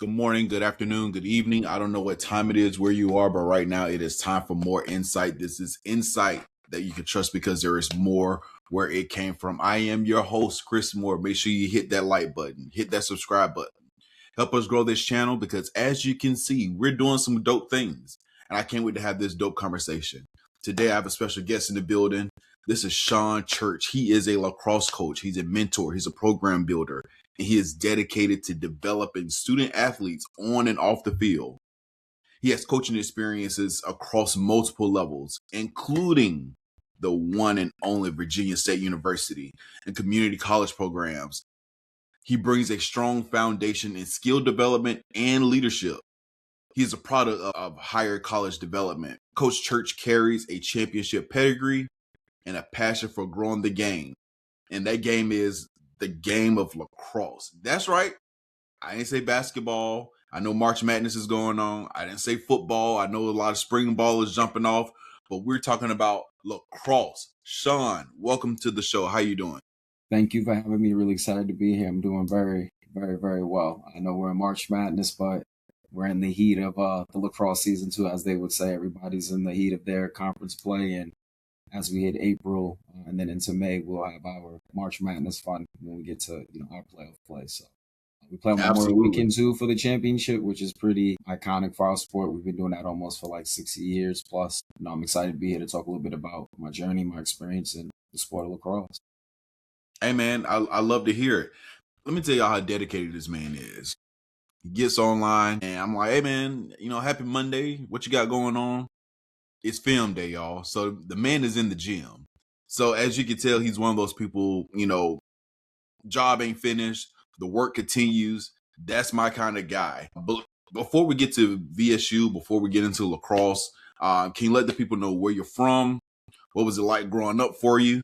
Good morning, good afternoon, good evening. I don't know what time it is where you are, but right now it is time for more insight. This is insight that you can trust because there is more where it came from. I am your host, Chris Moore. Make sure you hit that like button, hit that subscribe button. Help us grow this channel because as you can see, we're doing some dope things. And I can't wait to have this dope conversation. Today, I have a special guest in the building. This is Shaun Church. He is a lacrosse coach. He's a mentor. He's a program builder. And he is dedicated to developing student athletes on and off the field. He has coaching experiences across multiple levels, including the one and only Virginia State University and community college programs. He brings a strong foundation in skill development and leadership. He's a product of higher college development. Coach Church carries a championship pedigree and a passion for growing the game. And that game is the game of lacrosse. That's right. I didn't say basketball. I know March Madness is going on. I didn't say football. I know a lot of spring ball is jumping off, but we're talking about lacrosse. Shaun, welcome to the show. How you doing? Thank you for having me. Really excited to be here. I'm doing very, very, very well. I know we're in March Madness, but we're in the heat of the lacrosse season too, as they would say. Everybody's in the heat of their conference play, and as we hit April and then into May, we'll have our March Madness fun when we get to our playoff play. So we play on Memorial Absolutely. Weekend too for the championship, which is pretty iconic for our sport. We've been doing that almost for like 60 years plus. I'm excited to be here to talk a little bit about my journey, my experience in the sport of lacrosse. Hey, man, I love to hear it. Let me tell y'all how dedicated this man is. He gets online, and I'm like, hey, man, happy Monday. What you got going on? It's film day, y'all. So the man is in the gym. So as you can tell, he's one of those people, job ain't finished. The work continues. That's my kind of guy. But before we get to VSU, before we get into lacrosse, can you let the people know where you're from? What was it like growing up for you?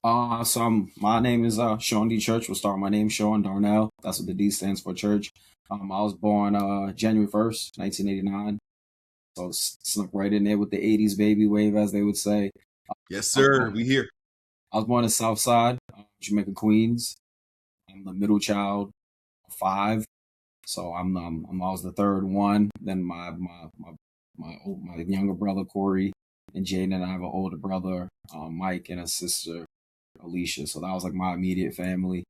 My name is Shaun D. Church. We'll start with my name, Shaun Darnell. That's what the D stands for, Church. I was born January 1st, 1989. So snuck right in there with the 80s baby wave, as they would say. Yes, sir. We here. I was born in South Side, Jamaica, Queens. I'm the middle child of five. So I was the third one. Then my younger brother, Corey, and Jaden, and I have an older brother, Mike, and a sister, Alicia. So that was like my immediate family.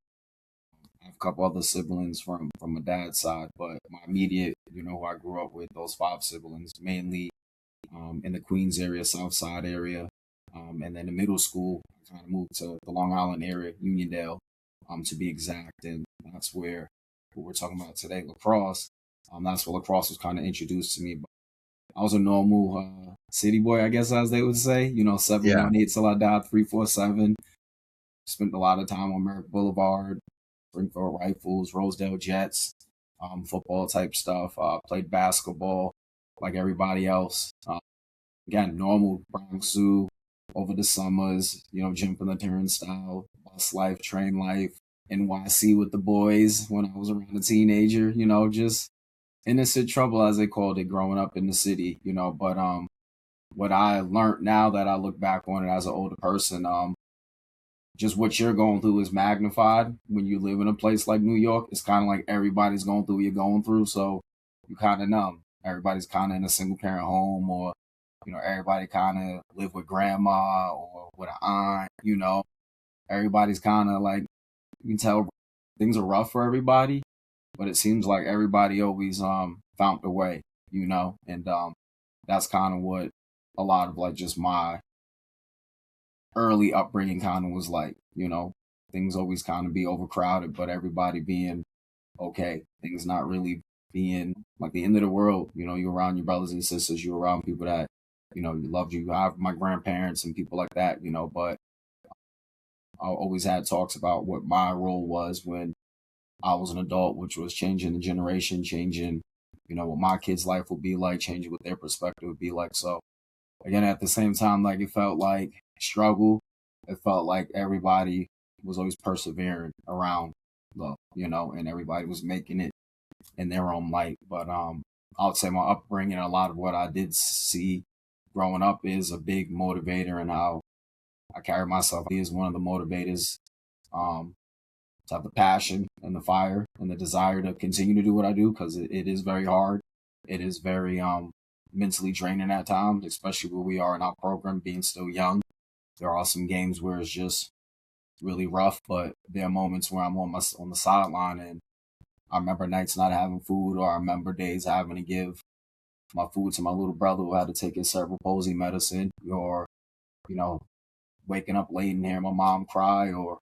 I have a couple other siblings from my dad's side, but my immediate, who I grew up with, those five siblings, mainly in the Queens area, South Side area. And then in middle school, I kind of moved to the Long Island area, Uniondale, to be exact. And that's where what we're talking about today, lacrosse. That's where lacrosse was kind of introduced to me. But I was a normal city boy, I guess, as they would say. 718 till I died, 347. Spent a lot of time on Merrick Boulevard, Springfield Rifles, Rosedale Jets, football type stuff. Played basketball like everybody else. Again, normal Bronx Zoo over the summers, jumping the turnstile, bus life, train life, NYC with the boys when I was around a teenager, just innocent trouble, as they called it, growing up in the city, But what I learned now that I look back on it as an older person, just what you're going through is magnified when you live in a place like New York. It's kind of like everybody's going through what you're going through, so you kind of numb. Everybody's kind of in a single parent home, or everybody kind of live with grandma or with an aunt. Everybody's kind of like, you can tell things are rough for everybody, but it seems like everybody always found a way, and that's kind of what a lot of like just my early upbringing kind of was like, things always kind of be overcrowded, but everybody being okay, things not really being like the end of the world. You're around your brothers and sisters, you're around people that, you loved you. I have my grandparents and people like that, but I always had talks about what my role was when I was an adult, which was changing the generation, changing, what my kids' life would be like, changing what their perspective would be like. So again, at the same time, like it felt like struggle. It felt like everybody was always persevering around love, and everybody was making it in their own light. But I would say my upbringing, a lot of what I did see growing up is a big motivator, and how I carry myself is one of the motivators. to have the passion and the fire and the desire to continue to do what I do, because it is very hard. It is very mentally draining at times, especially where we are in our program being still young. There are some games where it's just really rough, but there are moments where I'm on the sideline, and I remember nights not having food, or I remember days having to give my food to my little brother who had to take his cerebral palsy medicine, or you know, waking up late and hearing my mom cry, or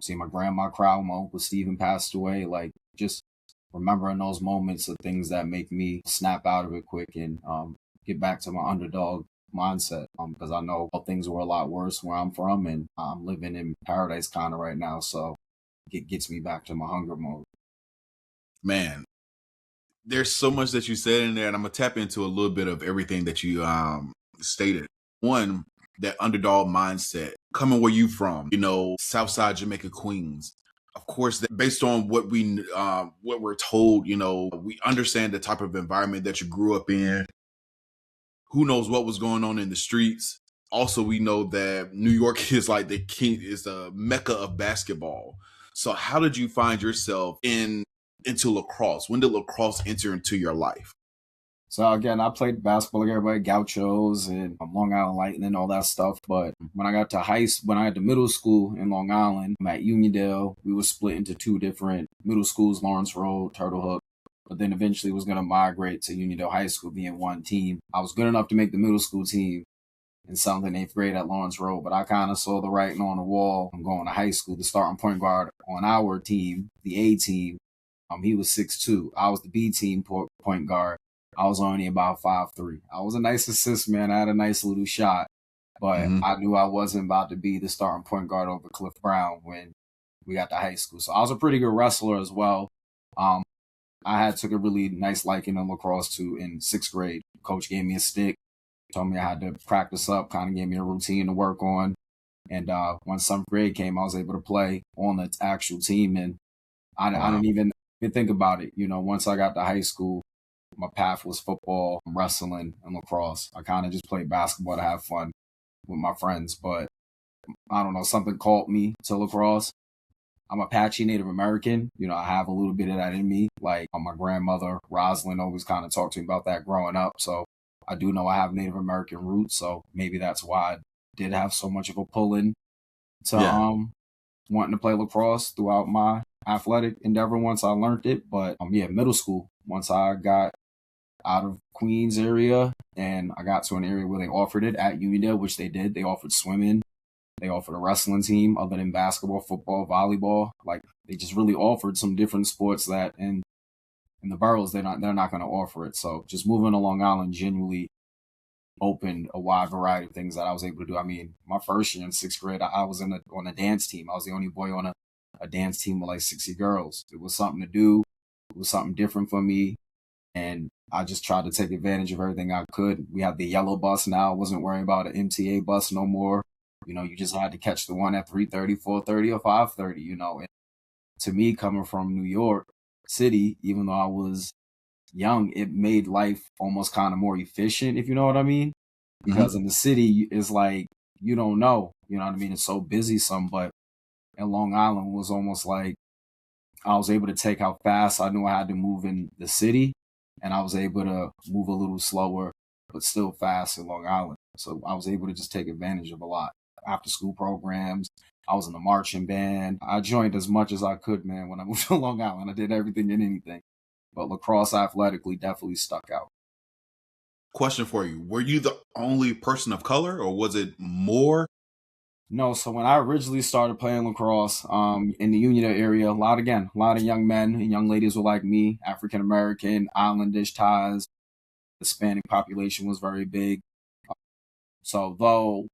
seeing my grandma cry when my Uncle Steven passed away. Like, just remembering those moments of things that make me snap out of it quick and get back to my underdog mindset, because I know things were a lot worse where I'm from, and I'm living in paradise kind of right now. So it gets me back to my hunger mode. Man, there's so much that you said in there, and I'm gonna tap into a little bit of everything that you stated. One, that underdog mindset, coming where you from, Southside Jamaica, Queens. Of course, based on what we're told, we understand the type of environment that you grew up in. Who knows what was going on in the streets? Also, we know that New York is like is the mecca of basketball. So how did you find yourself into lacrosse? When did lacrosse enter into your life? So again, I played basketball like everybody, Gauchos and Long Island Lightning, all that stuff. But when I got to when I had to middle school in Long Island, I'm at Uniondale, we were split into two different middle schools, Lawrence Road, Turtle Hook. But then eventually was going to migrate to Uniondale High School, being one team. I was good enough to make the middle school team in 7th and 8th grade at Lawrence Road, but I kind of saw the writing on the wall. I'm going to high school. The starting point guard on our team, the A team, he was 6'2". I was the B team point guard. I was only about 5'3". I was a nice assist man. I had a nice little shot, but I knew I wasn't about to be the starting point guard over Cliff Brown when we got to high school. So I was a pretty good wrestler as well. I took a really nice liking in lacrosse too in 6th grade. Coach gave me a stick, told me I had to practice up, kind of gave me a routine to work on. And when 7th grade came, I was able to play on the actual team. And I didn't even think about it. Once I got to high school, my path was football, wrestling, and lacrosse. I kind of just played basketball to have fun with my friends. But I don't know, something called me to lacrosse. I'm Apache Native American. I have a little bit of that in me. Like my grandmother, Rosalind, always kind of talked to me about that growing up. So I do know I have Native American roots. So maybe that's why I did have so much of a pull in to wanting to play lacrosse throughout my athletic endeavor once I learned it. But middle school, once I got out of Queens area and I got to an area where they offered it at Uniondale, which they did. They offered swimming. They offered a wrestling team other than basketball, football, volleyball. Like, they just really offered some different sports that in the boroughs they're not going to offer it. So just moving to Long Island genuinely opened a wide variety of things that I was able to do. I mean, my first year in 6th grade, I was on a dance team. I was the only boy on a dance team with like 60 girls. It was something to do. It was something different for me. And I just tried to take advantage of everything I could. We have the yellow bus now. I wasn't worrying about an MTA bus no more. You just had to catch the one at 3:30, 4:30, or 5:30, And to me, coming from New York City, even though I was young, it made life almost kind of more efficient, if you know what I mean. Because in the city, it's like, you don't know, you know what I mean? It's so busy but in Long Island was almost like I was able to take how fast I knew I had to move in the city, and I was able to move a little slower, but still fast in Long Island. So I was able to just take advantage of a lot. After school programs, I was in the marching band. I joined as much as I could, man, when I moved to Long Island. I did everything and anything. But lacrosse athletically definitely stuck out. Question for you. Were you the only person of color, or was it more? No, so when I originally started playing lacrosse in the Uniondale area, a lot of young men and young ladies were like me, African American, Islandish ties. Hispanic population was very big. So though,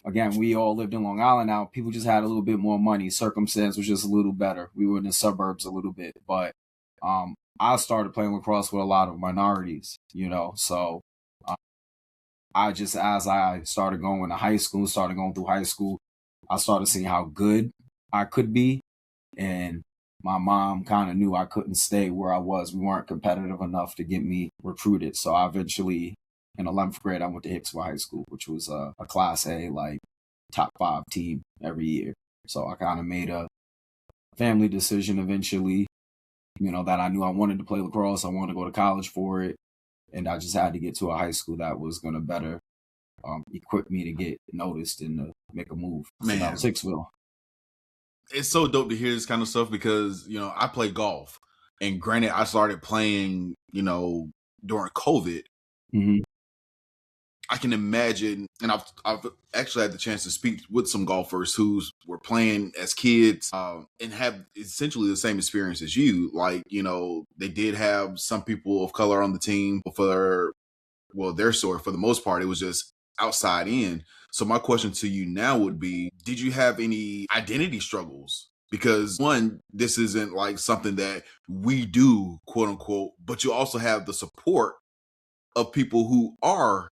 again, we all lived in Long Island now, people just had a little bit more money. Circumstance was just a little better. We were in the suburbs a little bit. But I started playing lacrosse with a lot of minorities, So as I started going to high school, started going through high school, I started seeing how good I could be. And my mom kind of knew I couldn't stay where I was. We weren't competitive enough to get me recruited. So I eventually, in 11th grade, I went to Hicksville High School, which was a Class A, like top 5 team every year. So I kind of made a family decision eventually, that I knew I wanted to play lacrosse. I wanted to go to college for it. And I just had to get to a high school that was going to better equip me to get noticed and to make a move. So that Man, was Hicksville. it's so dope to hear this kind of stuff because, I play golf. And granted, I started playing, during COVID. Mm-hmm. I can imagine, and I've actually had the chance to speak with some golfers who were playing as kids and have essentially the same experience as you. Like, they did have some people of color on the team their story, for the most part, it was just outside in. So my question to you now would be, did you have any identity struggles? Because one, this isn't like something that we do, quote unquote, but you also have the support of people who are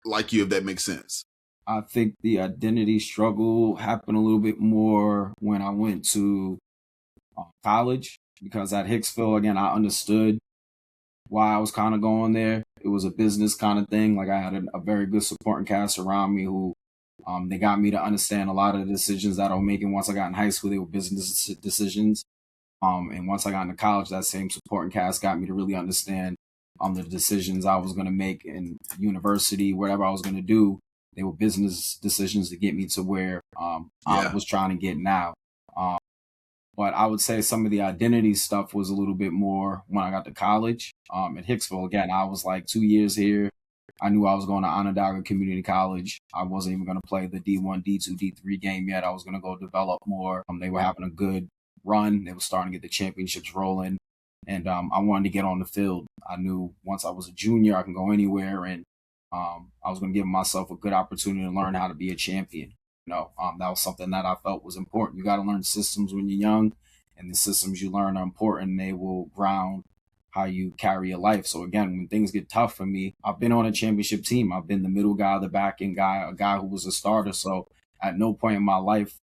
like you, if that makes sense. I think the identity struggle happened a little bit more when I went to college, because at Hicksville, again, I understood why I was kind of going there. It was a business kind of thing. Like, I had a very good supporting cast around me who they got me to understand a lot of the decisions that I was making. Once I got in high school, they were business decisions. And once I got into college, that same supporting cast got me to really understand the decisions I was going to make in university, whatever I was going to do. They were business decisions to get me to where I was trying to get now. But I would say some of the identity stuff was a little bit more when I got to college. At Hicksville, again, I was like 2 years here. I knew I was going to Onondaga Community College. I wasn't even going to play the D1, D2, D3 game yet. I was going to go develop more. They were having a good run. They were starting to get the championships rolling. And I wanted to get on the field. I knew once I was a junior, I can go anywhere. And I was going to give myself a good opportunity to learn how to be a champion. That was something that I felt was important. You got to learn systems when you're young, and the systems you learn are important. They will ground how you carry your life. So again, when things get tough for me, I've been on a championship team. I've been the middle guy, the back end guy, a guy who was a starter. So at no point in my life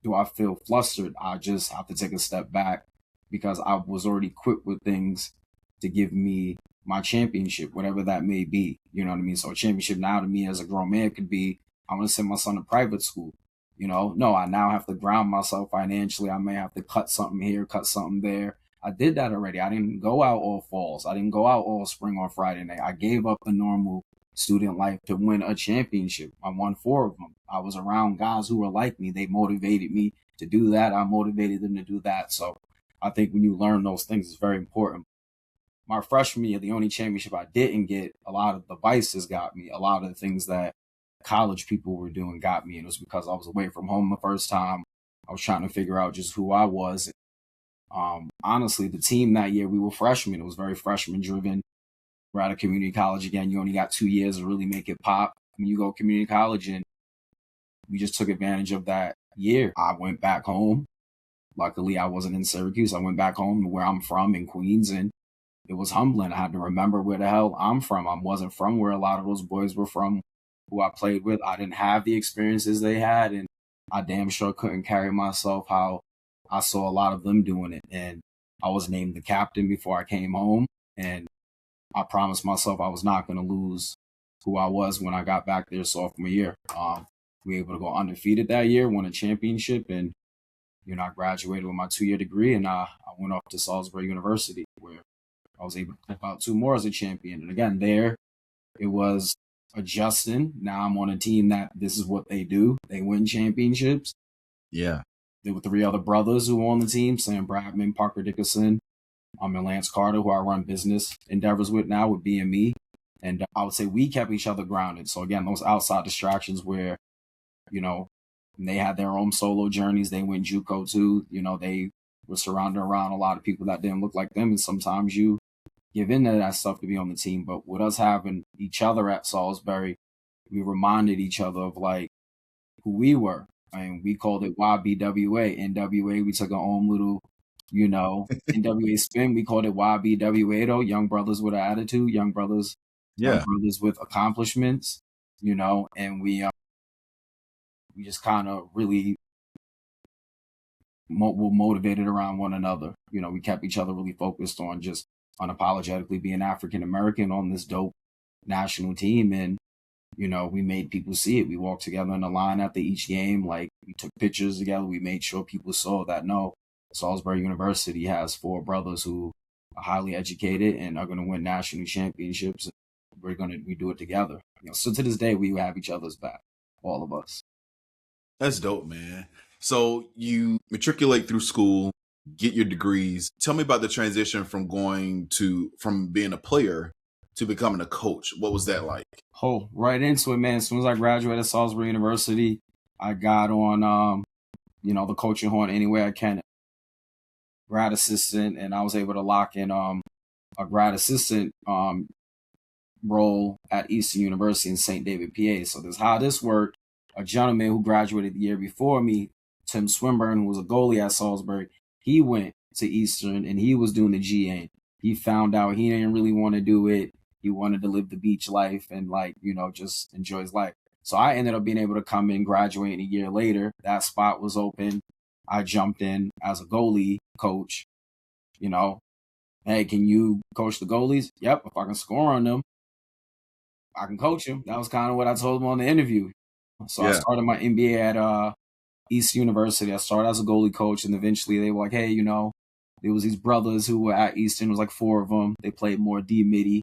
do I feel flustered. I just have to take a step back because I was already equipped with things to give me my championship, whatever that may be. You know what I mean? So a championship now to me as a grown man could be, I want to send my son to private school. No, I now have to ground myself financially. I may have to cut something here, cut something there. I did that already. I didn't go out all falls. I didn't go out all spring on Friday night. I gave up the normal student life to win a championship. I won 4 of them. I was around guys who were like me. They motivated me to do that. I motivated them to do that. So I think when you learn those things, it's very important. My freshman year, the only championship I didn't get, a lot of the vices got me. A lot of the things that college people were doing got me. And it was because I was away from home the first time. I was trying to figure out just who I was. Honestly, the team that year, we were freshmen. It was very freshman driven. We're at a community college again. You only got 2 years to really make it pop when you go community college. And we just took advantage of that year. I went back home. Luckily, I wasn't in Syracuse. I went back home to where I'm from in Queens, and it was humbling. I had to remember where the hell I'm from. I wasn't from where a lot of those boys were from who I played with. I didn't have the experiences they had, and I damn sure couldn't carry myself how I saw a lot of them doing it. And I was named the captain before I came home, and I promised myself I was not going to lose who I was when I got back there sophomore year. We were able to go undefeated that year, won a championship, and I graduated with my 2-year degree, and I went off to Salisbury University, where I was able to flip out 2 more as a champion. And again, there it was adjusting. Now I'm on a team that this is what they do. They win championships. Yeah. There were 3 other brothers who were on the team, Sam Bradman, Parker Dickerson, and Lance Carter, who I run business endeavors with now with BME. And I would say we kept each other grounded. So again, those outside distractions where, they had their own solo journeys. They went JUCO too. They were surrounded around a lot of people that didn't look like them. And sometimes you give in to that stuff to be on the team. But with us having each other at Salisbury, we reminded each other of like who we were. And we called it YBWA. NWA, we took our own little, NWA spin. We called it YBWA though. Young brothers with an attitude, young brothers with accomplishments, and we just kind of really were motivated around one another. We kept each other really focused on just unapologetically being African American on this dope national team. And we made people see it. We walked together in the line after each game. Like, we took pictures together. We made sure people saw that, no, Salisbury University has four brothers who are highly educated and are going to win national championships. We do it together. So to this day, we have each other's back, all of us. That's dope, man. So you matriculate through school, get your degrees. Tell me about the transition from from being a player to becoming a coach. What was that like? Oh, right into it, man. As soon as I graduated Salisbury University, I got on, the coaching horn any way I can. Grad assistant, and I was able to lock in a grad assistant role at Eastern University in St. David, PA. So this is how this worked. A gentleman who graduated the year before me, Tim Swinburne, who was a goalie at Salisbury, he went to Eastern and he was doing the GA. He found out he didn't really want to do it. He wanted to live the beach life and just enjoy his life. So I ended up being able to come in, graduate a year later. That spot was open. I jumped in as a goalie coach. Hey, can you coach the goalies? Yep, if I can score on them, I can coach them. That was kind of what I told them on the interview. So I started my MBA at East University. I started as a goalie coach, and eventually they were like, hey, there was these brothers who were at Eastern. It was like four of them. They played more D-Midi.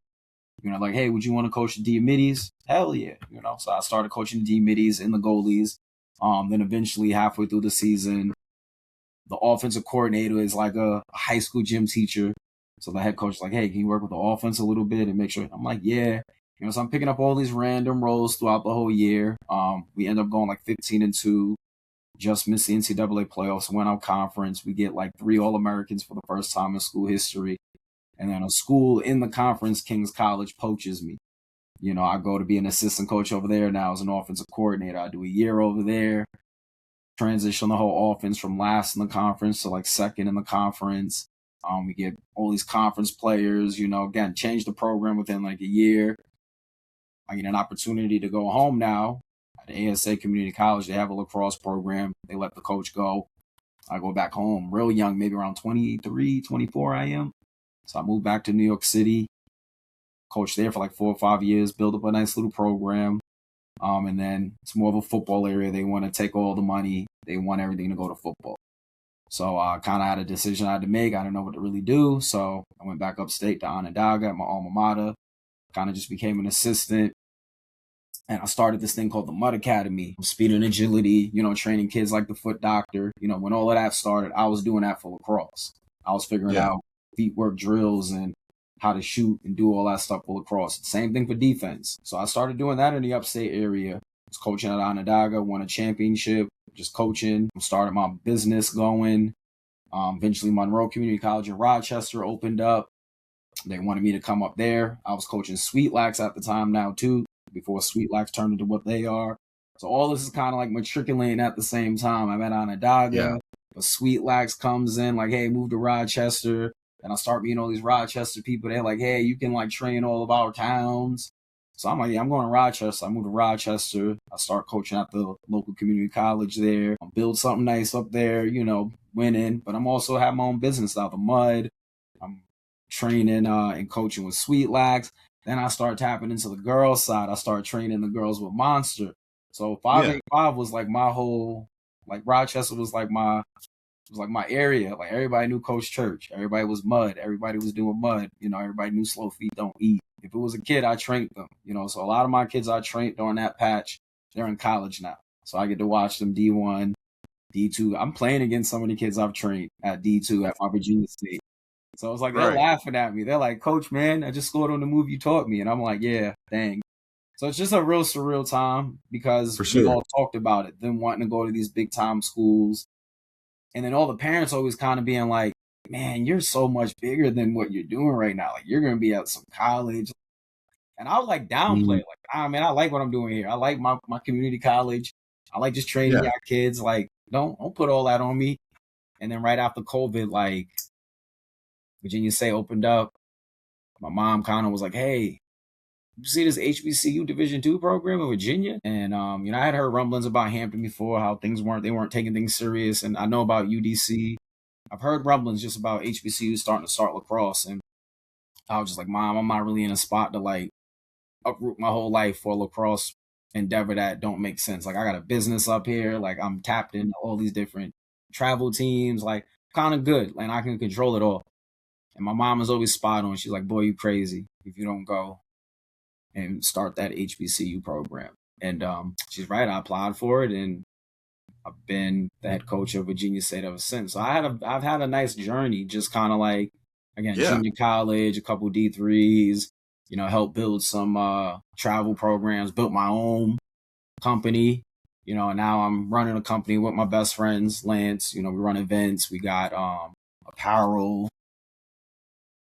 Like, hey, would you want to coach the D-Middies? Hell yeah. So I started coaching the D-Middies and the goalies. Then eventually, halfway through the season, the offensive coordinator is like a high school gym teacher. So the head coach is like, hey, can you work with the offense a little bit and make sure? I'm like, yeah. So I'm picking up all these random roles throughout the whole year. We end up going like 15-2, just missed the NCAA playoffs, went out conference. We get like 3 All-Americans for the first time in school history. And then a school in the conference, King's College, poaches me. I go to be an assistant coach over there now as an offensive coordinator. I do a year over there, transition the whole offense from last in the conference to like second in the conference. We get all these conference players, again, change the program within like a year. I get an opportunity to go home now at the ASA Community College. They have a lacrosse program. They let the coach go. I go back home real young, maybe around 23, 24 I am. So I moved back to New York City, coached there for like 4 or 5 years, built up a nice little program. And then it's more of a football area. They want to take all the money. They want everything to go to football. So I kind of had a decision I had to make. I didn't know what to really do. So I went back upstate to Onondaga at my alma mater, kind of just became an assistant. And I started this thing called the Mud Academy, speed and agility, training kids like the Foot Doctor. When all of that started, I was doing that for lacrosse. I was figuring out feet work drills and how to shoot and do all that stuff for lacrosse. Same thing for defense. So I started doing that in the upstate area. I was coaching at Onondaga, won a championship, just coaching, started my business going. Eventually Monroe Community College in Rochester opened up. They wanted me to come up there. I was coaching Sweet Lax at the time now too, before Sweet Lax turned into what they are. So all this is kind of like matriculating at the same time. I'm at Onondaga, but Sweet Lax comes in like, hey, move to Rochester. And I start meeting all these Rochester people. They're like, hey, you can like train all of our towns. So I'm like, yeah, I'm going to Rochester. I moved to Rochester. I start coaching at the local community college there. I build something nice up there, winning. But I'm also have my own business out of the mud. I'm training and coaching with Sweet Lax. Then I start tapping into the girls' side. I start training the girls with Monster. So 585 was like my whole, like Rochester was like my area. Like everybody knew Coach Church. Everybody was mud. Everybody was doing mud. Everybody knew slow feet don't eat. If it was a kid, I trained them. So a lot of my kids I trained during that patch, they're in college now. So I get to watch them D1, D2. I'm playing against some of the kids I've trained at D2 at my Virginia State. So it's like they're laughing at me. They're like, Coach, man, I just scored on the move you taught me. And I'm like, yeah, dang. So it's just a real surreal time because we all talked about it, them wanting to go to these big time schools. And then all the parents always kind of being like, man, you're so much bigger than what you're doing right now. Like, you're going to be at some college. And I was like, downplay. Like, man, I like what I'm doing here. I like my community college. I like just training our kids. Like, don't put all that on me. And then right after COVID, like, Virginia State opened up. My mom kind of was like, hey, you see this HBCU Division II program in Virginia? And, I had heard rumblings about Hampton before, how they weren't taking things serious. And I know about UDC. I've heard rumblings just about HBCU starting to start lacrosse. And I was just like, Mom, I'm not really in a spot to like uproot my whole life for a lacrosse endeavor that don't make sense. Like I got a business up here, like I'm tapped into all these different travel teams, like kind of good, and I can control it all. And my mom is always spot on. She's like, "Boy, you crazy if you don't go and start that HBCU program." And she's right. I applied for it, and I've been the head coach of Virginia State ever since. So I've had a nice journey, just kind of like again, Yeah. junior college, a couple D3s, helped build some travel programs, built my own company, and now I'm running a company with my best friends, Lance. We run events, we got apparel.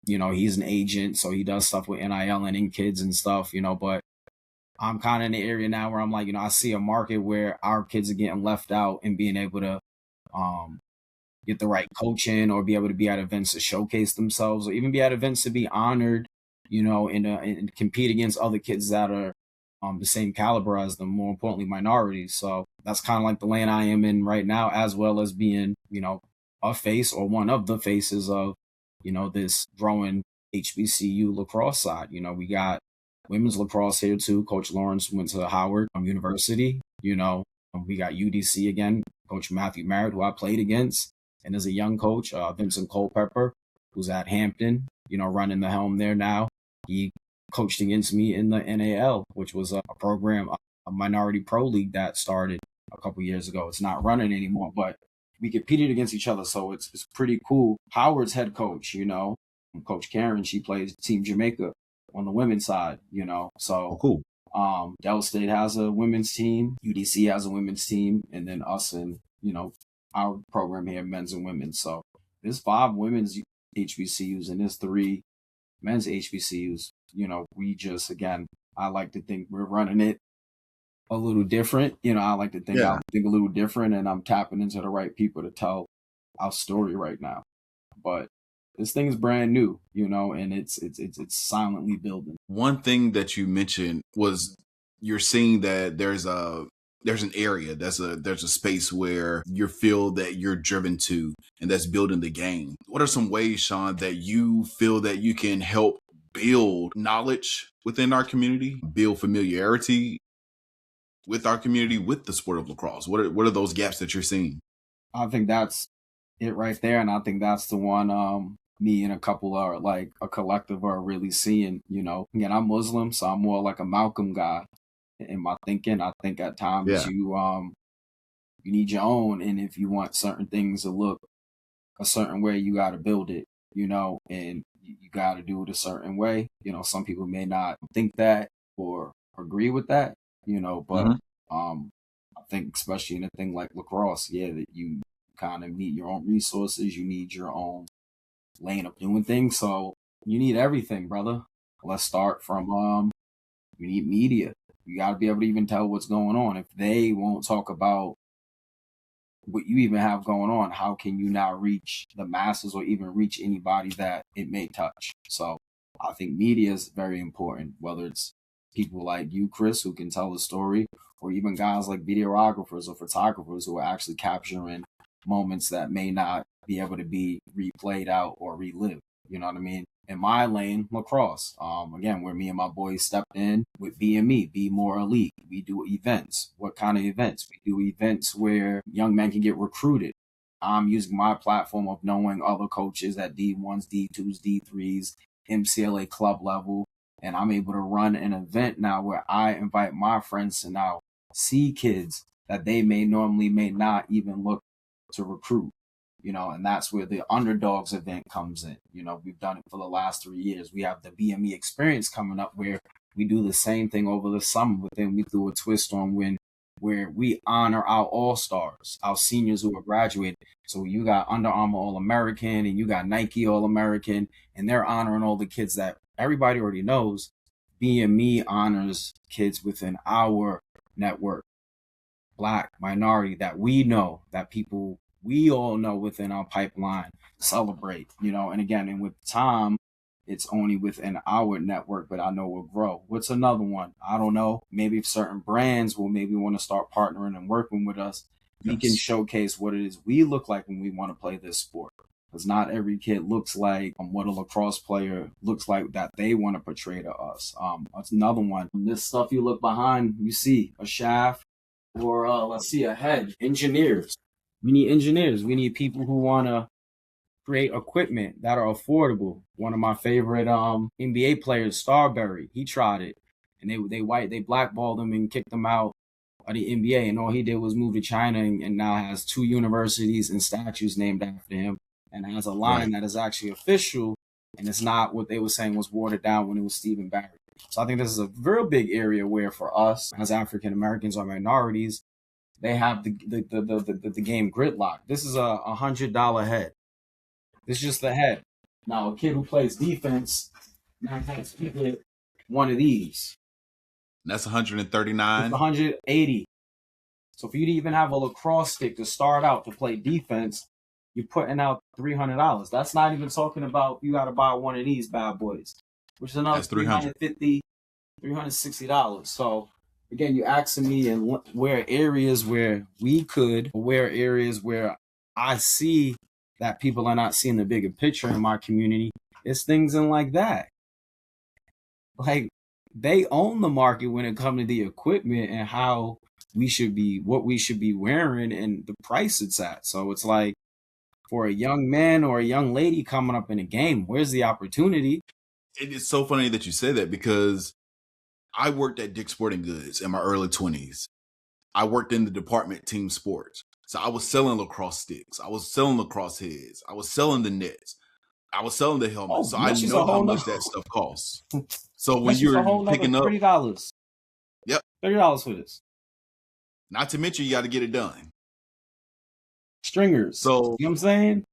He's an agent, so he does stuff with NIL and in kids and stuff, but I'm kind of in the area now where I'm like, I see a market where our kids are getting left out and being able to um, get the right coaching or be able to be at events to showcase themselves or even be at events to be honored, and compete against other kids that are the same caliber as them, more importantly, minorities. So that's kind of like the lane I am in right now, as well as being, a face or one of the faces of, this growing HBCU lacrosse side. We got women's lacrosse here too. Coach Lawrence went to Howard University. We got UDC again. Coach Matthew Merritt, who I played against, and as a young coach, Vincent Culpepper, who's at Hampton, running the helm there now. He coached against me in the NAL, which was a program, a minority pro league that started a couple years ago. It's not running anymore, but we competed against each other, so it's pretty cool. Howard's head coach, Coach Karen, she plays Team Jamaica on the women's side, so Oh, cool. Del State has a women's team, UDC has a women's team, and then us and our program here, men's and women's. So there's 5 women's HBCUs and there's 3 men's HBCUs. We just again, I like to think we're running it a little different. I like to think I think a little different, and I'm tapping into the right people to tell our story right now. But this thing is brand new, and it's silently building. One thing that you mentioned was you're seeing that there's an area, there's a space where you feel that you're driven to, and that's building the game. What are some ways, Shaun, that you feel that you can help build knowledge within our community, build familiarity with our community with the sport of lacrosse? What are those gaps that you're seeing? I think that's it right there, and I think that's the one me and a couple are like a collective are really seeing. Again, I'm Muslim, so I'm more like a Malcolm guy in my thinking. I think at times you need your own, and if you want certain things to look a certain way, you got to build it, and you got to do it a certain way. Some people may not think that or agree with that, but I think especially in a thing like lacrosse, that you kind of need your own resources, you need your own lane of doing things. So you need everything, brother. Let's start from you need media. You got to be able to even tell what's going on. If they won't talk about what you even have going on, how can you now reach the masses or even reach anybody that it may touch? So I think media is very important, whether it's people like you, Chris, who can tell the story, or even guys like videographers or photographers who are actually capturing moments that may not be able to be replayed out or relived. You know what I mean? In my lane, lacrosse. Again, where me and my boys stepped in with BME, Be More Elite. We do events. What kind of events? We do events where young men can get recruited. I'm using my platform of knowing other coaches at D1s, D2s, D3s, MCLA club level, and I'm able to run an event now where I invite my friends to now see kids that they may not even look to recruit. And that's where the underdogs event comes in. We've done it for the last 3 years. We have the BME experience coming up where we do the same thing over the summer, but then we threw a twist on where we honor our all-stars, our seniors who are graduating. So you got Under Armour All-American and you got Nike All-American, and they're honoring all the kids that everybody already knows. BME honors kids within our network, Black, minority, that we know, that people we all know within our pipeline celebrate, and again, and with time, it's only within our network, but I know we'll grow. What's another one? I don't know. Maybe if certain brands will maybe want to start partnering and working with us, we can showcase what it is we look like when we want to play this sport. because not every kid looks like what a lacrosse player looks like that they want to portray to us. That's another one. This stuff you look behind, you see a shaft or let's see a head. Engineers. We need engineers. We need people who want to create equipment that are affordable. One of my favorite NBA players, Starberry, he tried it, and they blackballed him and kicked him out of the NBA, and all he did was move to China, and now has 2 universities and statues named after him, and has a line that is actually official, and it's not what they were saying was watered down when it was Stephen Barry. So I think this is a real big area where for us as African Americans or minorities, they have the game gridlock. This is a $100 head. This is just the head. Now a kid who plays defense now has to get one of these. That's 139. It's 180. So for you to even have a lacrosse stick to start out to play defense, you're putting out $300. That's not even talking about you got to buy one of these bad boys, which is another $350, $360. So again, you're asking me and where areas where we could, or where areas where I see that people are not seeing the bigger picture in my community. It's things in like that. Like, they own the market when it comes to the equipment and how we should be, what we should be wearing and the price it's at. So it's like, for a young man or a young lady coming up in a game, where's the opportunity? It is so funny that you say that, because I worked at Dick's Sporting Goods in my early 20s. I worked in the department team sports. So I was selling lacrosse sticks. I was selling lacrosse heads. I was selling the nets. I was selling the helmets. So I know how much that stuff costs. So when you're picking up $30. Yep. $30 for this. Not to mention you got to get it done. Stringers. So you know what I'm saying?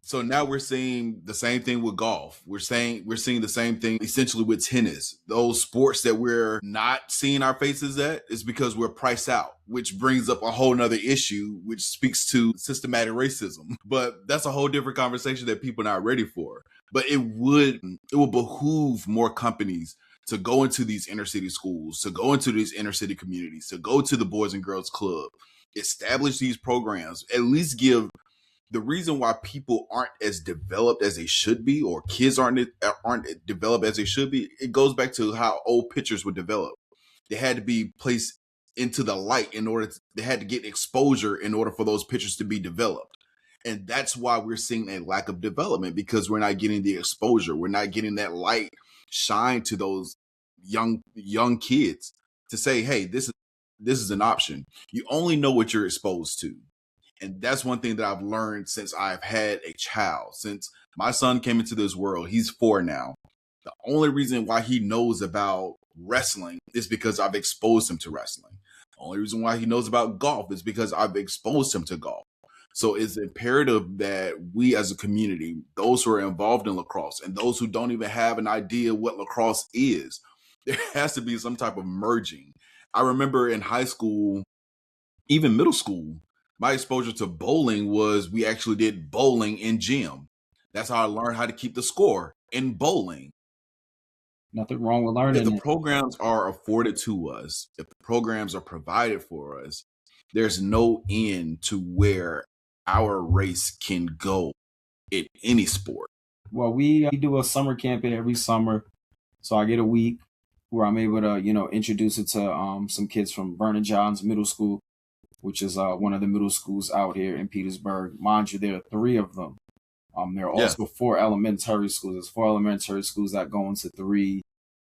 So now we're seeing the same thing with golf. We're seeing the same thing essentially with tennis. Those sports that we're not seeing our faces at is because we're priced out, which brings up a whole nother issue, which speaks to systematic racism. But that's a whole different conversation that people are not ready for. But it would behoove more companies to go into these inner city schools, to go into these inner city communities, to go to the Boys and Girls Club, establish these programs, at least give. The reason why people aren't as developed as they should be, or kids aren't developed as they should be, it goes back to how old pictures were developed. They had to be placed into the light they had to get exposure in order for those pictures to be developed. And that's why we're seeing a lack of development, because we're not getting the exposure. We're not getting that light shine to those young kids to say, hey, this is an option. You only know what you're exposed to. And that's one thing that I've learned since I've had a child. Since my son came into this world, he's 4 now. The only reason why he knows about wrestling is because I've exposed him to wrestling. The only reason why he knows about golf is because I've exposed him to golf. So it's imperative that we as a community, those who are involved in lacrosse and those who don't even have an idea what lacrosse is, there has to be some type of merging. I remember in high school, even middle school, my exposure to bowling was we actually did bowling in gym. That's how I learned how to keep the score in bowling. Nothing wrong with learning. If the programs are afforded to us, if the programs are provided for us, there's no end to where our race can go in any sport. Well, we do a summer camp every summer. So I get a week where I'm able to, introduce it to some kids from Vernon Johns Middle School, which is one of the middle schools out here in Petersburg. Mind you, there are 3 of them. There are also 4 elementary schools. There's 4 elementary schools that go into 3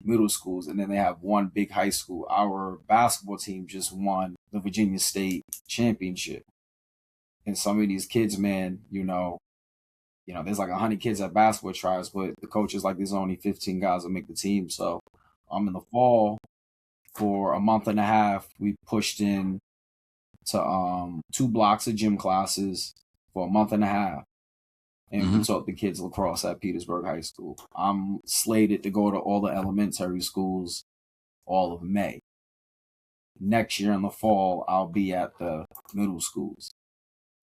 middle schools, and then they have 1 big high school. Our basketball team just won the Virginia State Championship. And some of these kids, man, there's like 100 kids at basketball tryouts, but the coach is like, there's only 15 guys that make the team. So in the fall, for a month and a half, we pushed in to 2 blocks of gym classes for a month and a half. And we taught the kids lacrosse at Petersburg High School. I'm slated to go to all the elementary schools all of May. Next year in the fall, I'll be at the middle schools.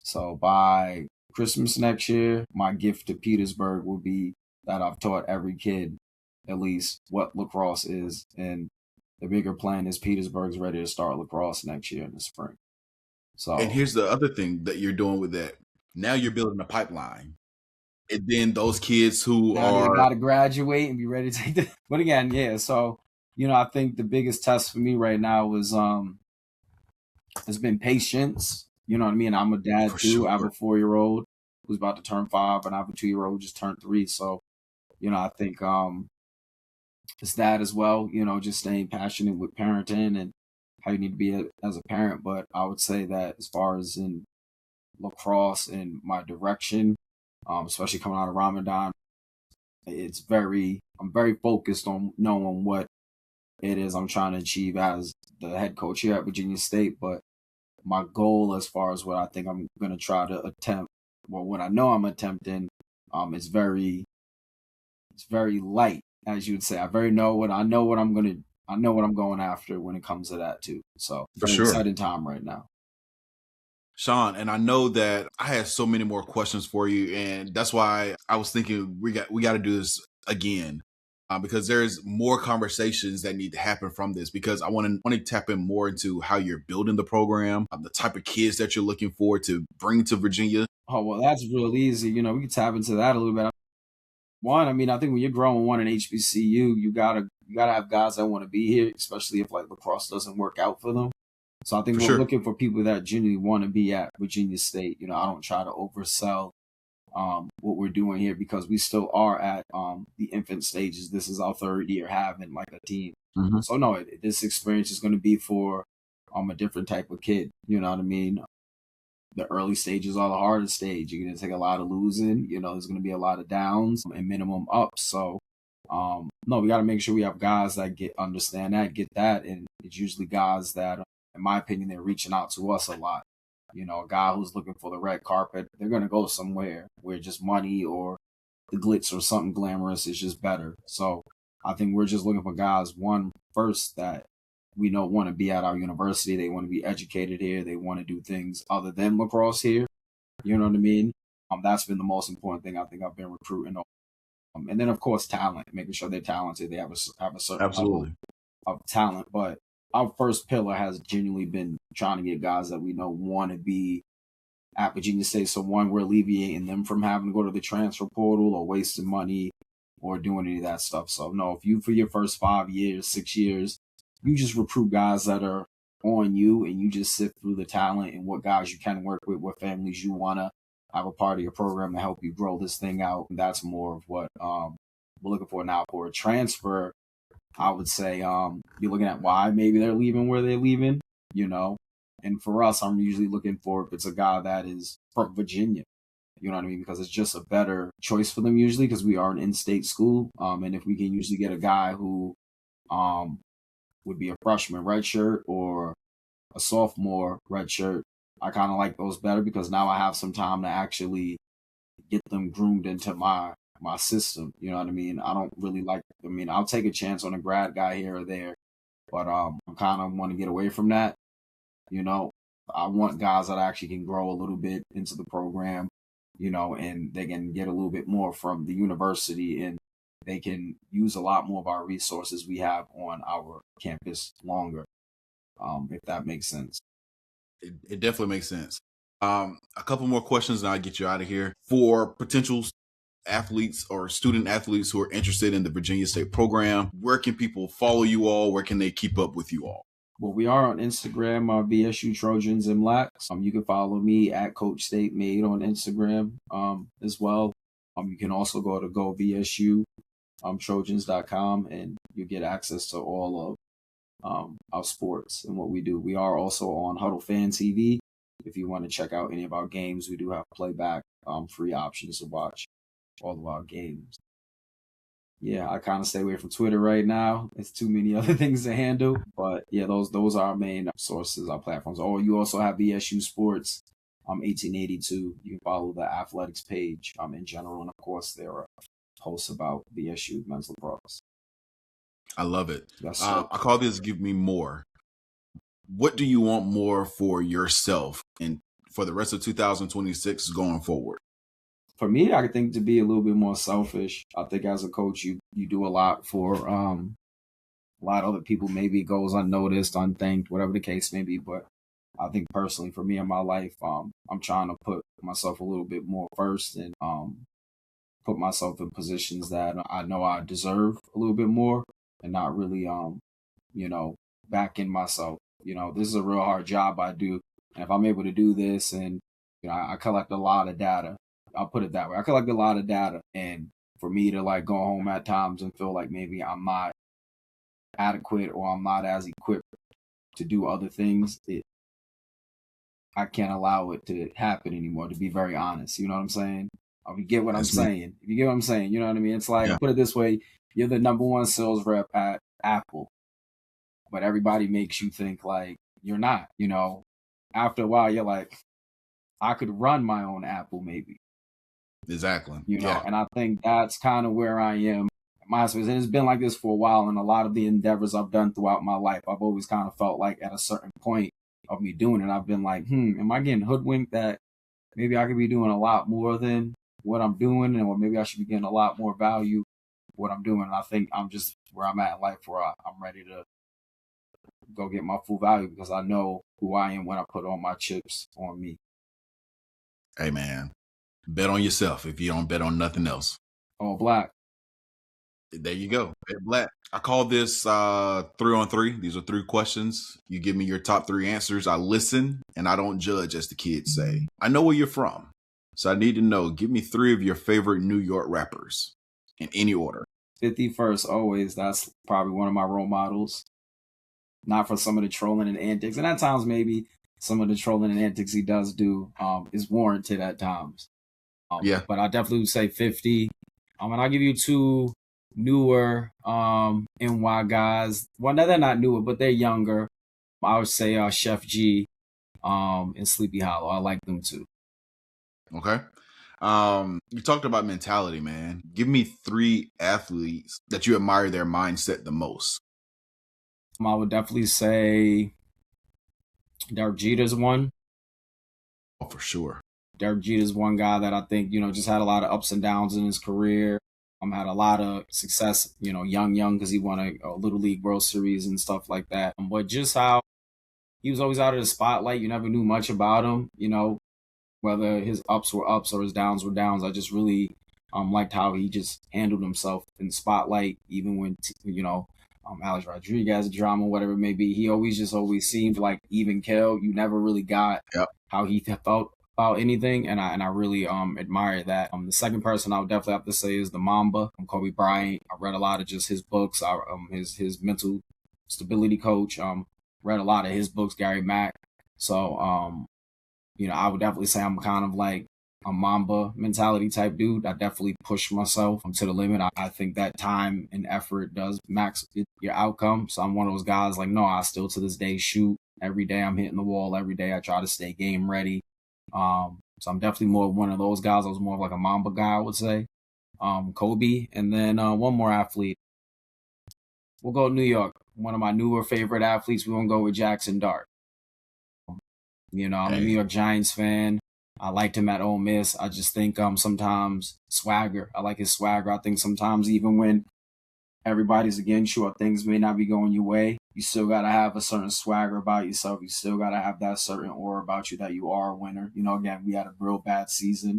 So by Christmas next year, my gift to Petersburg will be that I've taught every kid at least what lacrosse is. And the bigger plan is Petersburg's ready to start lacrosse next year in the spring. So, and here's the other thing that you're doing with that. Now you're building a pipeline. And then those kids who Now they are got to graduate and be ready to take the. But again, yeah. So I think the biggest test for me right now is has been patience. You know what I mean? I'm a dad for too. I have sure. a 4-year-old who's about to turn 5, and I have a 2-year-old who just turned 3. So I think it's that as well. Just staying passionate with parenting and how you need to be as a parent. But I would say that as far as in lacrosse and my direction, especially coming out of Ramadan, I'm very focused on knowing what it is I'm trying to achieve as the head coach here at Virginia State. But my goal, as far as what I think I'm going to try to attempt, well, what I know I'm attempting, is it's very light, as you would say. I know what I'm going after when it comes to that too. So For very sure. exciting time right now. Shaun, and I know that I had so many more questions for you, and that's why I was thinking we got to do this again, because there's more conversations that need to happen from this. Because I want to tap in more into how you're building the program, the type of kids that you're looking for to bring to Virginia. Oh well, that's real easy. We can tap into that a little bit. One, I mean, I think when you're growing one in HBCU, you gotta have guys that want to be here, especially if like lacrosse doesn't work out for them. So I think For we're sure. looking for people that genuinely want to be at Virginia State. I don't try to oversell what we're doing here because we still are at the infant stages. This is our 3rd year having like a team. Hmm. So no, this experience is going to be for a different type of kid. You know what I mean? The early stages are the hardest stage. You're going to take a lot of losing. There's going to be a lot of downs and minimum ups. So, no, we got to make sure we have guys that understand that, get that. And it's usually guys that, in my opinion, they're reaching out to us a lot. A guy who's looking for the red carpet, they're going to go somewhere where just money or the glitz or something glamorous is just better. So I think we're just looking for guys, one, first, that we don't want to be at our university. They want to be educated here. They want to do things other than lacrosse here. You know what I mean? That's been the most important thing I think I've been recruiting. And then of course talent, making sure they're talented. They have a certain level Absolutely. of talent. But our first pillar has genuinely been trying to get guys that we know want to be at Virginia State. So one, we're alleviating them from having to go to the transfer portal or wasting money or doing any of that stuff. So no, if you for your first 5 years, 6 years, you just recruit guys that are on you and you just sift through the talent and what guys you can work with, what families you want to have a part of your program to help you grow this thing out. And that's more of what we're looking for now. For a transfer, I would say you're looking at why maybe they're leaving where they're leaving, you know. And for us, I'm usually looking for if it's a guy that is from Virginia, you know what I mean? Because it's just a better choice for them usually because we are an in-state school. And if we can usually get a guy who um, would be a freshman redshirt or a sophomore redshirt, I kind of like those better because now I have some time to actually get them groomed into my system. You know what I mean? I don't really like. I mean, I'll take a chance on a grad guy here or there, but I kind of want to get away from that. You know, I want guys that actually can grow a little bit into the program. And they can get a little bit more from the university and they can use a lot more of our resources we have on our campus longer, if that makes sense. It definitely makes sense. A couple more questions and I'll get you out of here. For potential athletes or student athletes who are interested in the Virginia State program, where can people follow you all? Where can they keep up with you all? Well, we are on Instagram, VSU Trojans and Blacks. You can follow me at Coach State Made on Instagram as well. You can also go to govsu Trojans.com and you get access to all of our sports and what we do. We are also on Huddle Fan TV. If you want to check out any of our games, we do have playback, free options to watch all of our games. Yeah, I kind of stay away from Twitter right now. It's too many other things to handle. But yeah, those are our main sources, our platforms. Oh, you also have VSU Sports, 1882. You can follow the athletics page in general, and of course there are posts about VSU men's lacrosse. I love it. Yes, sir. I call this "Give Me More." What do you want more for yourself and for the rest of 2026 going forward? For me, I think to be a little bit more selfish. I think as a coach, you do a lot for a lot of other people. Maybe it goes unnoticed, unthanked, whatever the case may be. But I think personally, for me in my life, I'm trying to put myself a little bit more first and put myself in positions that I know I deserve a little bit more, and not really back in myself. This is a real hard job I do, and if I'm able to do this, and I collect a lot of data. I'll put it that way. I collect a lot of data, and for me to like go home at times and feel like maybe I'm not adequate or I'm not as equipped to do other things, I can't allow it to happen anymore, to be very honest. You know what I'm saying? If you get what I'm saying. If you get what I'm saying, you know what I mean? It's like, put it this way, you're the number one sales rep at Apple, but everybody makes you think like you're not, After a while, you're like, I could run my own Apple maybe. Exactly. And I think that's kind of where I am. My space. And it's been like this for a while, and a lot of the endeavors I've done throughout my life, I've always kind of felt like at a certain point of me doing it, I've been like, am I getting hoodwinked that maybe I could be doing a lot more than what I'm doing, or maybe I should be getting a lot more value what I'm doing. And I think I'm just where I'm at in life, where I'm ready to go get my full value, because I know who I am when I put all my chips on me. Hey man, bet on yourself if you don't bet on nothing else. All black. There you go. Bet black. I call this 3-on-3. These are 3 questions. You give me your top 3 answers. I listen and I don't judge, as the kids say. I know where you're from, so I need to know. Give me 3 of your favorite New York rappers in any order. 51st, always. That's probably one of my role models. Not for some of the trolling and antics, and at times maybe some of the trolling and antics he does do is warranted at times. But I definitely would say 50. And I'll give you 2 newer NY guys. Well, no, they're not newer, but they're younger. I would say Chef G and Sleepy Hollow. I like them too. Okay. You talked about mentality, man. Give me 3 athletes that you admire their mindset the most. I would definitely say Derek Jeter's one. Oh, for sure. Derek Jeter's one guy that I think, just had a lot of ups and downs in his career. Had a lot of success, young, because he won a Little League World Series and stuff like that. But just how he was always out of the spotlight. You never knew much about him, whether his ups were ups or his downs were downs. I just really liked how he just handled himself in the spotlight, even when, Alex Rodriguez drama, whatever it may be. He always seemed like even keel. You never really got how he felt about anything, and I really admire that. The second person I would definitely have to say is the Mamba, Kobe Bryant. I read a lot of just his books. His mental stability coach. Read a lot of his books, Gary Mack. So I would definitely say I'm kind of like a Mamba mentality type dude. I definitely push myself to the limit. I think that time and effort does max your outcome. So I'm one of those guys like, no, I still to this day shoot. Every day I'm hitting the wall. Every day I try to stay game ready. So I'm definitely more one of those guys. I was more of like a Mamba guy, I would say. Kobe, and then one more athlete. We'll go New York. One of my newer favorite athletes. We're gonna go with Jackson Dart. I'm a New York Giants fan. I liked him at Ole Miss. I just think sometimes swagger. I like his swagger. I think sometimes even when everybody's against you or things may not be going your way, you still got to have a certain swagger about yourself. You still got to have that certain aura about you that you are a winner. Again, we had a real bad season.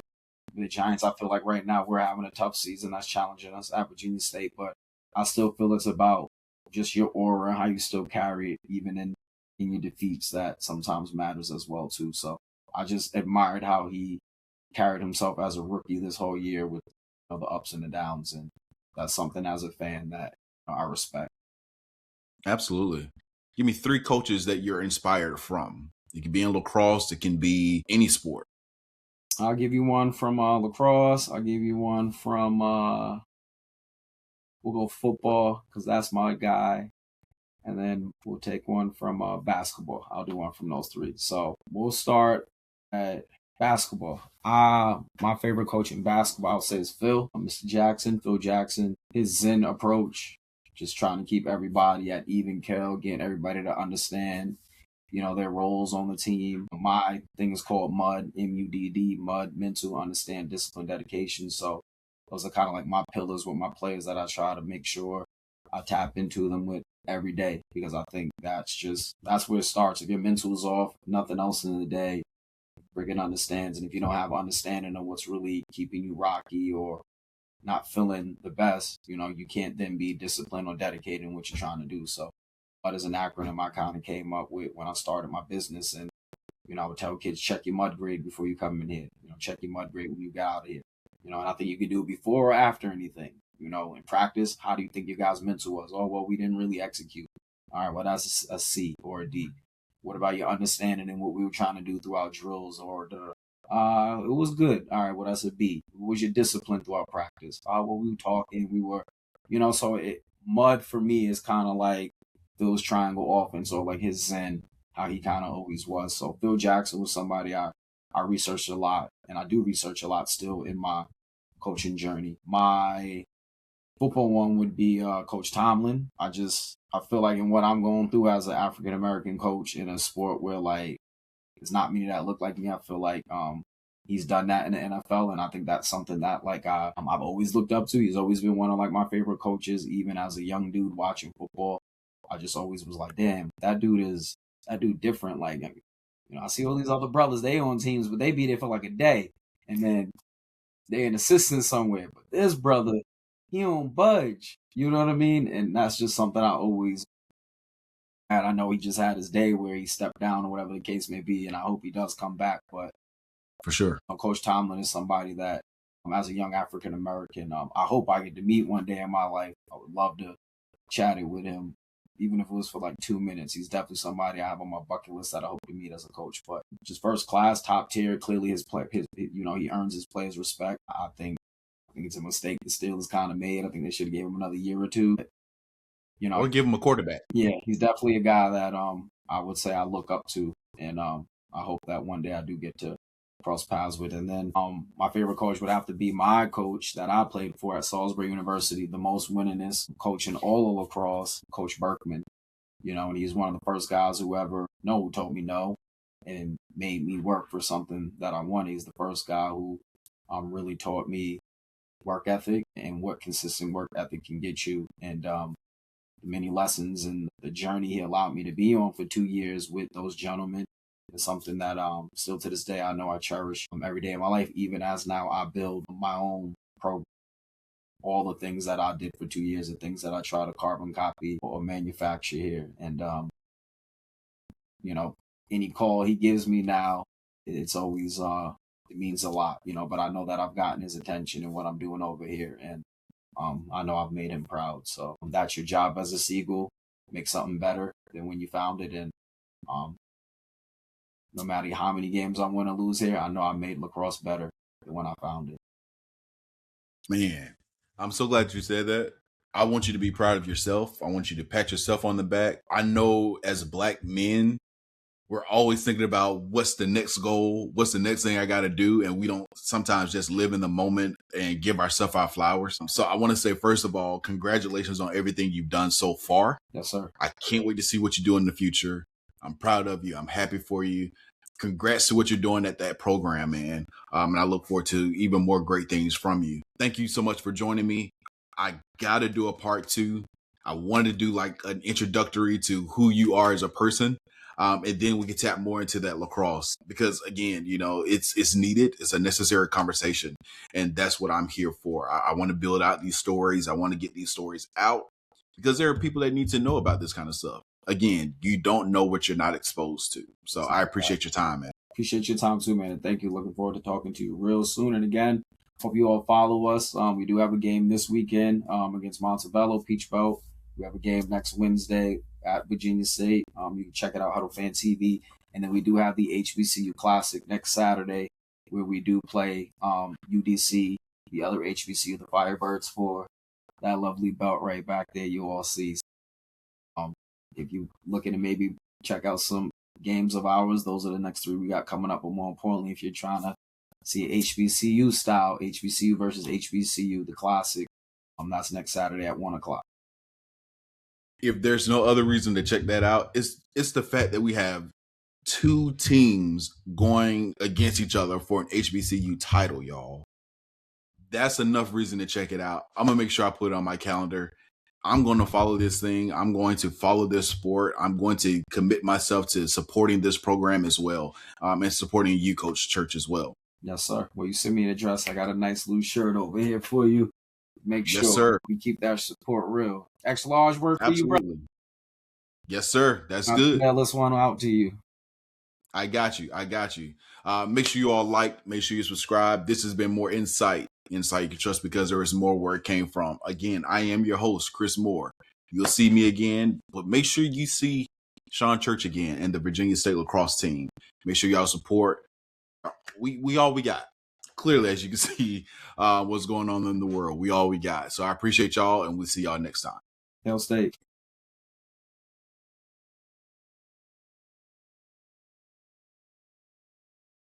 The Giants, I feel like right now we're having a tough season that's challenging us at Virginia State, but I still feel it's about just your aura, how you still carry it, even in your defeats, that sometimes matters as well too. So I just admired how he carried himself as a rookie this whole year with the ups and the downs, and that's something as a fan that I respect. Absolutely. Give me 3 coaches that you're inspired from. It can be in lacrosse. It can be any sport. I'll give you one from lacrosse. I'll give you one from, we'll go football because that's my guy. And then we'll take one from basketball. I'll do one from those 3. So we'll start at basketball. My favorite coach in basketball, I would say, is Phil Jackson. His Zen approach, just trying to keep everybody at even keel, getting everybody to understand, their roles on the team. My thing is called MUD, MUDD, MUD, mental, understand, discipline, dedication. So those are kind of like my pillars with my players that I try to make sure I tap into them with every day, because I think that's where it starts. If your mental's off, nothing else in the day freaking understands. And if you don't have understanding of what's really keeping you rocky or not feeling the best, you can't then be disciplined or dedicated in what you're trying to do. So mud is an acronym I kind of came up with when I started my business. And, I would tell kids, check your mud grade before you come in here. Check your mud grade when you get out of here. And I think you could do it before or after anything. In practice, how do you think your guys' mental was? Oh, well, we didn't really execute. All right, well, that's a C or a D. What about your understanding and what we were trying to do throughout drills or it was good. All right, well, that's a B. What was your discipline throughout practice? Well, we were talking, we were, so mud for me is kind of like Phil's triangle offense or like his zen, how he kind of always was. So Phil Jackson was somebody I researched a lot, and I do research a lot still in my coaching journey. My football one would be Coach Tomlin. I feel like in what I'm going through as an African American coach in a sport where like it's not many that look like me, I feel like he's done that in the NFL, and I think that's something that like I've always looked up to. He's always been one of like my favorite coaches, even as a young dude watching football. I just always was like, damn, that dude different. Like, I see all these other brothers, they on teams, but they be there for like a day, and then they an assistant somewhere. But this brother, he don't budge. You know what I mean? And that's just something I always had. I know he just had his day where he stepped down or whatever the case may be, and I hope he does come back. But for sure, Coach Tomlin is somebody that, as a young African American, I hope I get to meet one day in my life. I would love to chat it with him, even if it was for like 2 minutes. He's definitely somebody I have on my bucket list that I hope to meet as a coach. But just first class, top tier. Clearly, he earns his players' respect. I think it's a mistake the Steelers kind of made. I think they should have gave him another year or two. Or give him a quarterback. Yeah, he's definitely a guy that I would say I look up to, and I hope that one day I do get to cross paths with. And then my favorite coach would have to be my coach that I played for at Salisbury University, the most winningest coach in all of lacrosse, Coach Berkman. And he's one of the first guys who told me no and made me work for something that I wanted. He's the first guy who really taught me work ethic and what consistent work ethic can get you. And the many lessons and the journey he allowed me to be on for 2 years with those gentlemen is something that still to this day I know I cherish every day of my life, even as now I build my own program. All the things that I did for 2 years, the things that I try to carbon copy or manufacture here. And, any call he gives me now, it's always, it means a lot, but I know that I've gotten his attention and what I'm doing over here. And I know I've made him proud. So that's your job as a Seagull, make something better than when you found it. And no matter how many games I win or lose here, I know I made lacrosse better than when I found it. Man, I'm so glad you said that. I want you to be proud of yourself. I want you to pat yourself on the back. I know as Black men, we're always thinking about what's the next goal, what's the next thing I got to do. And we don't sometimes just live in the moment and give ourselves our flowers. So I want to say, first of all, congratulations on everything you've done so far. Yes, sir. I can't wait to see what you do in the future. I'm proud of you. I'm happy for you. Congrats to what you're doing at that program, man. And I look forward to even more great things from you. Thank you so much for joining me. I got to do a part 2. I wanted to do like an introductory to who you are as a person. And then we can tap more into that lacrosse because again, it's needed. It's a necessary conversation. And that's what I'm here for. I want to build out these stories. I want to get these stories out because there are people that need to know about this kind of stuff. Again, you don't know what you're not exposed to. So I appreciate your time, man. Appreciate your time too, man. And thank you. Looking forward to talking to you real soon. And again, hope you all follow us. We do have a game this weekend against Montebello, Peach Belt. We have a game next Wednesday at Virginia State. You can check it out, Huddle Fan TV. And then we do have the HBCU Classic next Saturday where we do play UDC, the other HBCU, the Firebirds, for that lovely belt right back there you all see. If you're looking to maybe check out some games of ours, those are the next 3 we got coming up. But more importantly, if you're trying to see HBCU style, HBCU versus HBCU, the Classic, that's next Saturday at 1 o'clock. If there's no other reason to check that out, it's the fact that we have 2 teams going against each other for an HBCU title, y'all. That's enough reason to check it out. I'm going to make sure I put it on my calendar. I'm going to follow this thing. I'm going to follow this sport. I'm going to commit myself to supporting this program as well, and supporting you, Coach Church, as well. Yes, sir. Well, you send me an address. I got a nice loose shirt over here for you. make Yes, sure sir. we keep that support real. X large work for you, bro. Absolutely. Yes, sir. That's I'll good. mail this one out to you. I got you. Make sure you all like, make sure you subscribe. This has been more insight you can trust because there is more where it came from. Again, I am your host, Chris Moore. You'll see me again, but make sure you see Shaun Church again and the Virginia State Lacrosse team. Make sure y'all support. We all we got. Clearly, as you can see, what's going on in the world. We all we got. So I appreciate y'all, and we'll see y'all next time. Hail State.